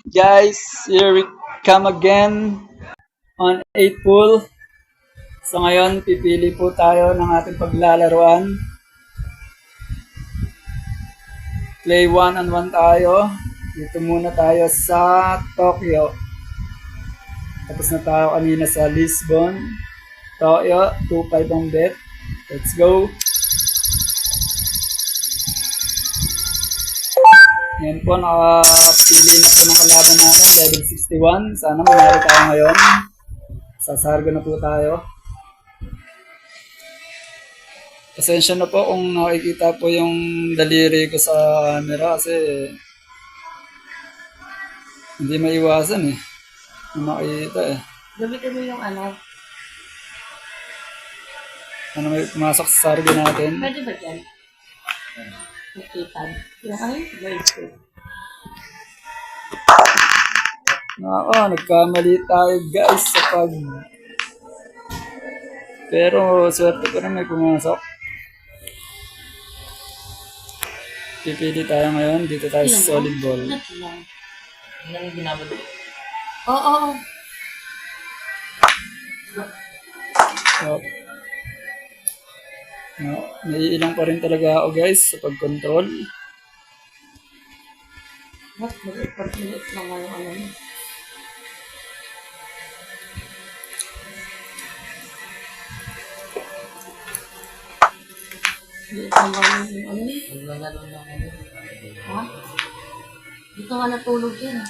Guys, here we come again on 8 pool. So ngayon, pipili po tayo ng ating paglalaruan. Play 1 on 1 tayo. Dito muna tayo sa Tokyo. Tapos na tayo kanina sa Lisbon. Tokyo, 2.5 ang bet. Let's go. Ngayon po, nakapili na po ng kalaban namin, level 61. Sana mangyari tayo ngayon. Sasargo na po tayo. Pasensya na po kung nakikita po yung daliri ko sa camera kasi hindi maiwasan eh. Makita eh. Gamitin mo yung ano. Ano may pumasok sa sargo natin. Pwede ba dyan? Nakita. Yung ano? Very Nagkamali tayo guys sa pag... Pero swerte ko rin may pumasok. Pipili tayo ngayon. Dito tayo sa solid ball. Ano yung ginabalo? Oo. So, naiilang pa rin talaga ako guys sa pag-control. Ba't mag-ipag-ilit lang ang ano? Ilit naman yung ano? Naglalaro lang ano. Ha? Dito nga natulog yan.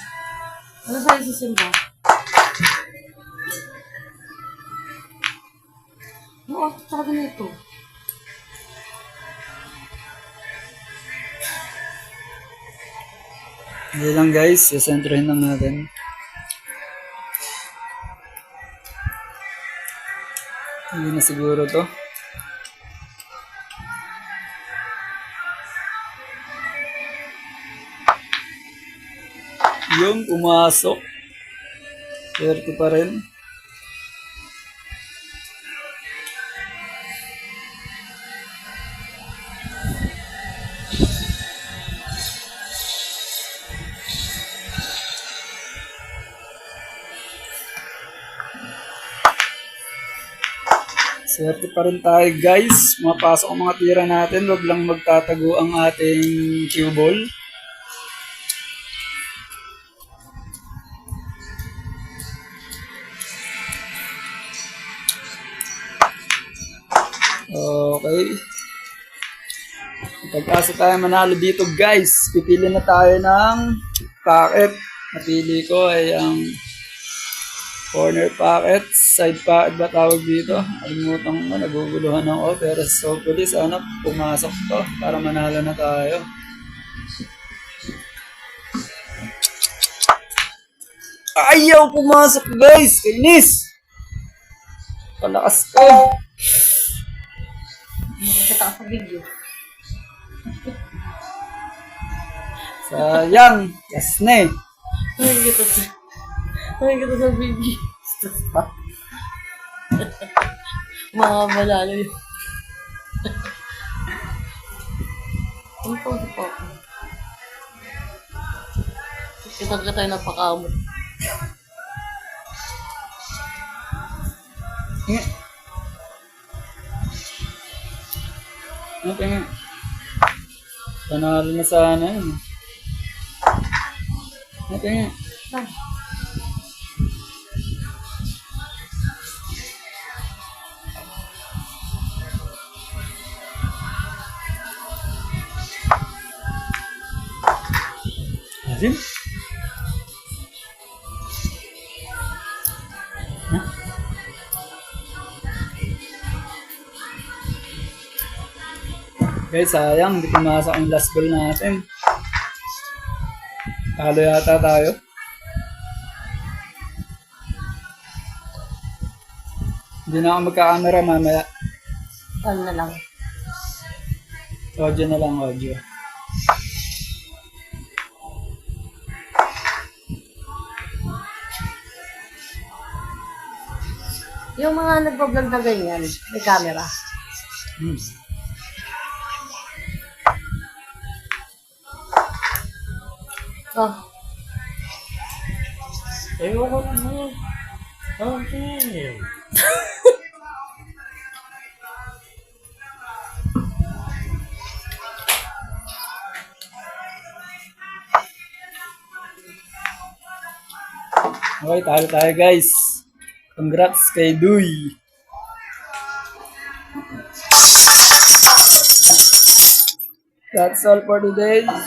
Ano sa'yo si Simba? Oo, talaga na ito. Hindi lang guys, sasentrohin lang natin. Hindi na siguro to. Yung pumasok. Swerte pa rin. Swerte pa rin tayo guys. Mapasok ang mga tira natin. Huwag lang magtatago ang ating cue ball. Okay. Pag-asa tayo manalo dito guys. Pipili na tayo ng packet. Napili ko ay ang corner packet. Side packet ba tawag dito? Alimutan ko, naguguluhan ako. Pero hopefully sana pumasok to para manalo na tayo. Ayaw pumasok guys! Kainis! Palakas ko! Nakita ko sa video. Sayang! Yes na eh! Nakikita sa video. Mga malalo yun. Ano po sa papa? Kita tayo napakamot. Okay nga. Panalo na sana yun. Okay nga. Azim? Guys, sayang. Hindi pumasok ang last ball natin. Talo yata tayo. Hindi na ako magka-camera mamaya. Ano na lang. Audio na lang, audio. Yung mga nagbablog na ganyan, may camera. Oh. Ayoko na. Okay. Okay, talo tayo guys. Congrats kay Duy. That's all for today.